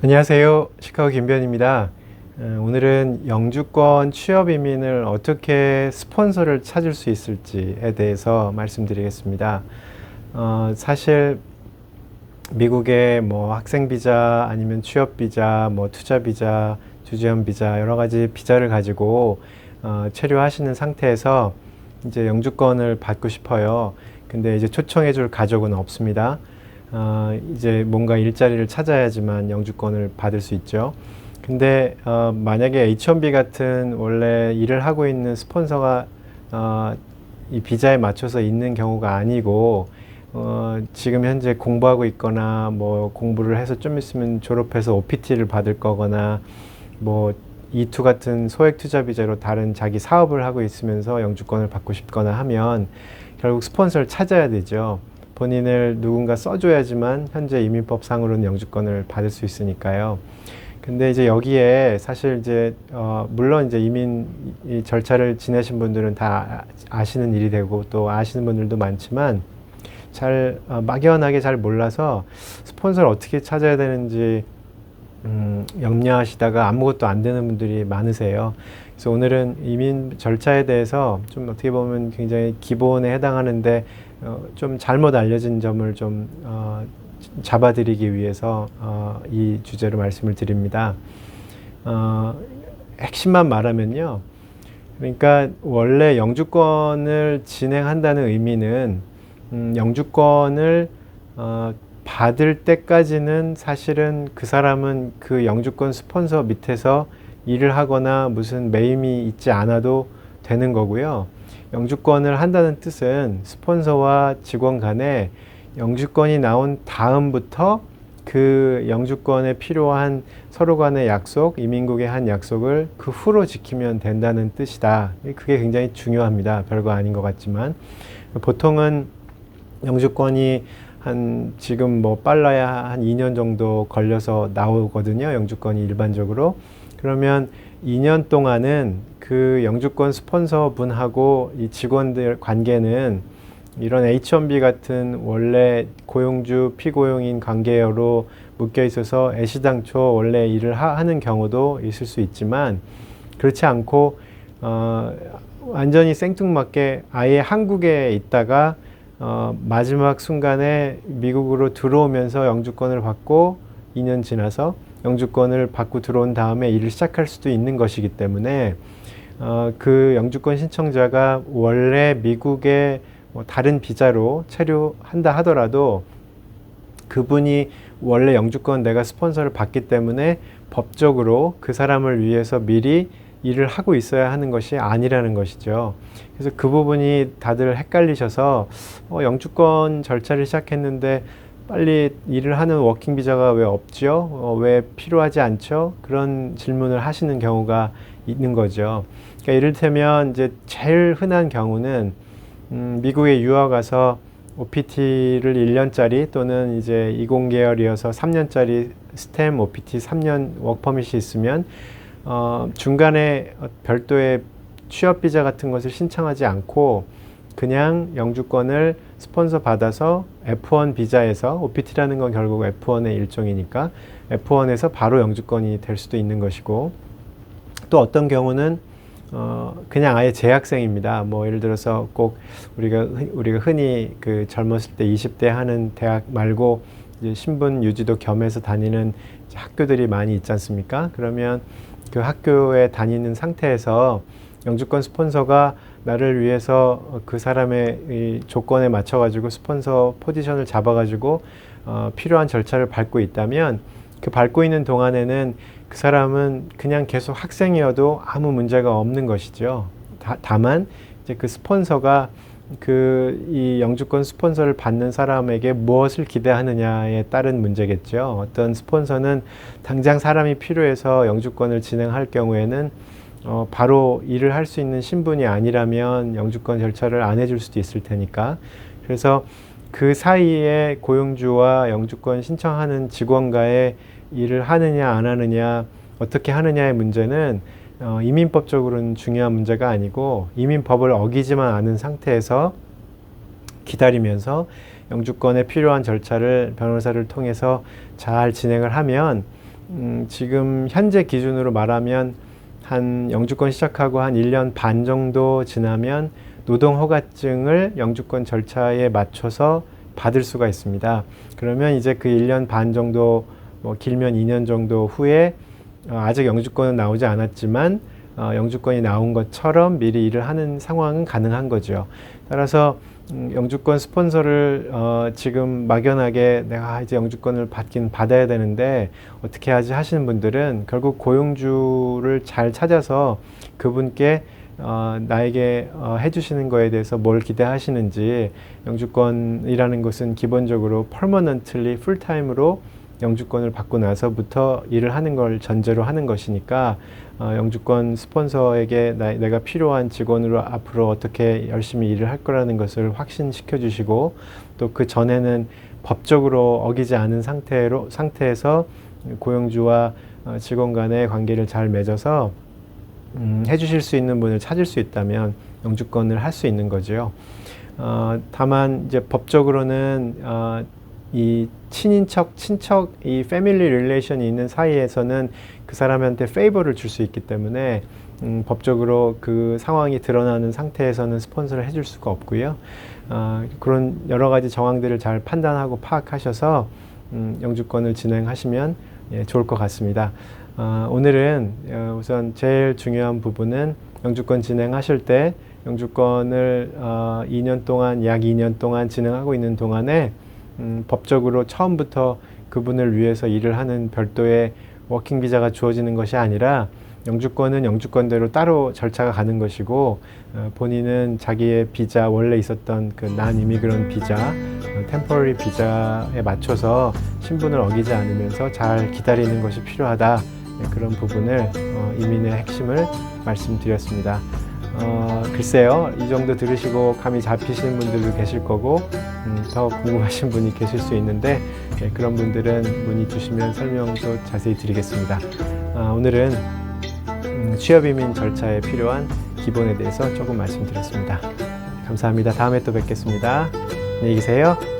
안녕하세요. 시카고 김변입니다. 오늘은 영주권 취업 이민을 어떻게 스폰서를 찾을 수 있을지에 대해서 말씀드리겠습니다. 사실 미국의 뭐 학생 비자 아니면 취업 비자, 뭐 투자 비자, 주재원 비자 여러 가지 비자를 가지고 체류하시는 상태에서 이제 영주권을 받고 싶어요. 근데 이제 초청해 줄 가족은 없습니다. 이제 뭔가 일자리를 찾아야지만 영주권을 받을 수 있죠. 근데 만약에 H1B 같은 원래 일을 하고 있는 스폰서가 이 비자에 맞춰서 있는 경우가 아니고 지금 현재 공부하고 있거나 뭐 공부를 해서 좀 있으면 졸업해서 OPT를 받을 거거나 뭐 E2 같은 소액 투자 비자로 다른 자기 사업을 하고 있으면서 영주권을 받고 싶거나 하면 결국 스폰서를 찾아야 되죠. 본인을 누군가 써줘야지만 현재 이민법상으로는 영주권을 받을 수 있으니까요. 근데 이제 여기에 사실 이제 물론 이제 이민 이 절차를 지내신 분들은 다 아시는 일이 되고 또 아시는 분들도 많지만 잘 막연하게 잘 몰라서 스폰서를 어떻게 찾아야 되는지 염려하시다가 아무것도 안 되는 분들이 많으세요. 그래서 오늘은 이민 절차에 대해서 좀 어떻게 보면 굉장히 기본에 해당하는데 좀 잘못 알려진 점을 좀 잡아드리기 위해서 이 주제로 말씀을 드립니다. 핵심만 말하면요. 그러니까 원래 영주권을 진행한다는 의미는 영주권을 받을 때까지는 사실은 그 사람은 그 영주권 스폰서 밑에서 일을 하거나 무슨 매임이 있지 않아도 되는 거고요. 영주권을 한다는 뜻은 스폰서와 직원 간에 영주권이 나온 다음부터 그 영주권에 필요한 서로 간의 약속, 이민국의 한 약속을 그 후로 지키면 된다는 뜻이다. 그게 굉장히 중요합니다. 별거 아닌 것 같지만. 보통은 영주권이 지금 뭐 빨라야 한 2년 정도 걸려서 나오거든요. 영주권이 일반적으로. 그러면 2년 동안은 그 영주권 스폰서 분하고 이 직원들 관계는 이런 H1B 같은 원래 고용주 피고용인 관계로 묶여 있어서 애시당초 원래 일을 하는 경우도 있을 수 있지만 그렇지 않고 완전히 생뚱맞게 아예 한국에 있다가 마지막 순간에 미국으로 들어오면서 영주권을 받고 2년 지나서 영주권을 받고 들어온 다음에 일을 시작할 수도 있는 것이기 때문에 그 영주권 신청자가 원래 미국의 뭐 다른 비자로 체류한다 하더라도 그분이 원래 영주권 내가 스폰서를 받기 때문에 법적으로 그 사람을 위해서 미리 일을 하고 있어야 하는 것이 아니라는 것이죠. 그래서 그 부분이 다들 헷갈리셔서 영주권 절차를 시작했는데 빨리 일을 하는 워킹 비자가 왜 없죠? 왜 필요하지 않죠? 그런 질문을 하시는 경우가 있는 거죠. 그러니까 이를테면 이제 제일 흔한 경우는 미국에 유학 가서 OPT를 1년짜리 또는 이제 20계열이어서 3년짜리 스템 OPT 3년 워크퍼밋이 있으면 중간에 별도의 취업 비자 같은 것을 신청하지 않고 그냥 영주권을 스폰서 받아서 F1 비자에서 OPT라는 건 결국 F1의 일종이니까 F1에서 바로 영주권이 될 수도 있는 것이고 또 어떤 경우는 그냥 아예 재학생입니다. 뭐 예를 들어서 꼭 우리가 흔히 그 젊었을 때 20대 하는 대학 말고 이제 신분 유지도 겸해서 다니는 학교들이 많이 있지 않습니까? 그러면 그 학교에 다니는 상태에서 영주권 스폰서가 나를 위해서 그 사람의 이 조건에 맞춰가지고 스폰서 포지션을 잡아가지고 필요한 절차를 밟고 있다면 그 밟고 있는 동안에는 그 사람은 그냥 계속 학생이어도 아무 문제가 없는 것이죠. 다만 이제 그 스폰서가 이 영주권 스폰서를 받는 사람에게 무엇을 기대하느냐에 따른 문제겠죠. 어떤 스폰서는 당장 사람이 필요해서 영주권을 진행할 경우에는 바로 일을 할 수 있는 신분이 아니라면 영주권 절차를 안 해줄 수도 있을 테니까. 그래서 그 사이에 고용주와 영주권 신청하는 직원과의 일을 하느냐 안 하느냐 어떻게 하느냐의 문제는 이민법적으로는 중요한 문제가 아니고 이민법을 어기지만 않은 상태에서 기다리면서 영주권에 필요한 절차를 변호사를 통해서 잘 진행을 하면 지금 현재 기준으로 말하면 한 영주권 시작하고 한 1년 반 정도 지나면 노동허가증을 영주권 절차에 맞춰서 받을 수가 있습니다. 그러면 이제 그 1년 반 정도, 뭐 길면 2년 정도 후에 아직 영주권은 나오지 않았지만 영주권이 나온 것처럼 미리 일을 하는 상황은 가능한 거죠. 따라서 영주권 스폰서를 지금 막연하게 내가 이제 영주권을 받긴 받아야 되는데 어떻게 하지 하시는 분들은 결국 고용주를 잘 찾아서 그분께 나에게 해주시는 거에 대해서 뭘 기대하시는지, 영주권이라는 것은 기본적으로 permanently 풀타임으로 영주권을 받고 나서부터 일을 하는 걸 전제로 하는 것이니까 영주권 스폰서에게 내가 필요한 직원으로 앞으로 어떻게 열심히 일을 할 거라는 것을 확신시켜 주시고, 또 그 전에는 법적으로 어기지 않은 상태에서 고용주와 직원 간의 관계를 잘 맺어서 해주실 수 있는 분을 찾을 수 있다면 영주권을 할 수 있는 거죠. 다만 이제 법적으로는 이 친인척, 이 패밀리 릴레이션이 있는 사이에서는 그 사람한테 페이버를 줄 수 있기 때문에 법적으로 그 상황이 드러나는 상태에서는 스폰서를 해줄 수가 없고요. 그런 여러 가지 정황들을 잘 판단하고 파악하셔서 영주권을 진행하시면 좋을 것 같습니다. 오늘은 우선 제일 중요한 부분은 영주권 진행하실 때 영주권을 약 2년 동안 진행하고 있는 동안에 법적으로 처음부터 그분을 위해서 일을 하는 별도의 워킹 비자가 주어지는 것이 아니라 영주권은 영주권대로 따로 절차가 가는 것이고, 본인은 자기의 비자, 원래 있었던 그 non-immigrant 비자, temporary 비자에 맞춰서 신분을 어기지 않으면서 잘 기다리는 것이 필요하다. 그런 부분을 이민의 핵심을 말씀드렸습니다. 글쎄요, 이 정도 들으시고 감이 잡히시는 분들도 계실 거고, 더 궁금하신 분이 계실 수 있는데, 그런 분들은 문의 주시면 설명도 자세히 드리겠습니다. 오늘은 취업이민 절차에 필요한 기본에 대해서 조금 말씀드렸습니다. 감사합니다. 다음에 또 뵙겠습니다. 안녕히 계세요.